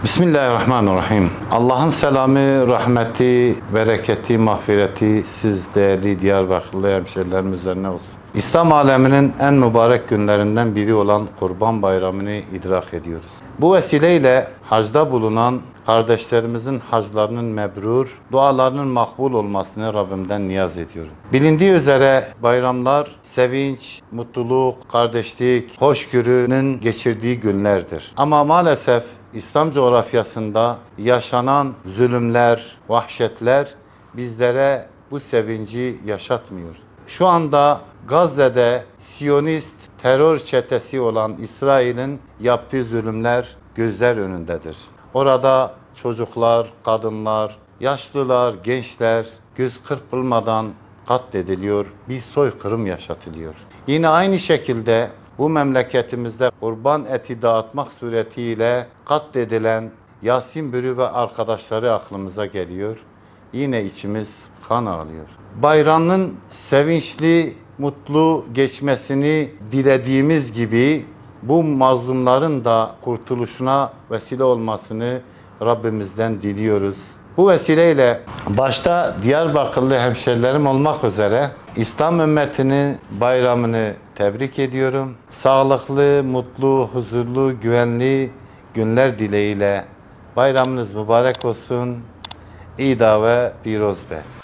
Bismillahirrahmanirrahim. Allah'ın selamı, rahmeti, bereketi, mağfireti siz değerli Diyarbakırlı hemşerilerim üzerine olsun. İslam aleminin en mübarek günlerinden biri olan Kurban Bayramı'nı idrak ediyoruz. Bu vesileyle hacda bulunan kardeşlerimizin haclarının mebrur, dualarının makbul olmasını Rabbimden niyaz ediyorum. Bilindiği üzere bayramlar sevinç, mutluluk, kardeşlik, hoşgörünün geçirdiği günlerdir. Ama maalesef İslam coğrafyasında yaşanan zulümler, vahşetler bizlere bu sevinci yaşatmıyor. Şu anda Gazze'de Siyonist terör çetesi olan İsrail'in yaptığı zulümler gözler önündedir. Orada çocuklar, kadınlar, yaşlılar, gençler göz kırpılmadan katlediliyor, bir soykırım yaşatılıyor. Yine aynı şekilde bu memleketimizde kurban eti dağıtmak suretiyle katledilen Yasin Bürü ve arkadaşları aklımıza geliyor. Yine içimiz kan ağlıyor. Bayramın sevinçli, mutlu geçmesini dilediğimiz gibi bu mazlumların da kurtuluşuna vesile olmasını Rabbimizden diliyoruz. Bu vesileyle başta Diyarbakırlı hemşerilerim olmak üzere İslam ümmetinin bayramını tebrik ediyorum. Sağlıklı, mutlu, huzurlu, güvenli günler dileğiyle bayramınız mübarek olsun. İda ve Piroz be.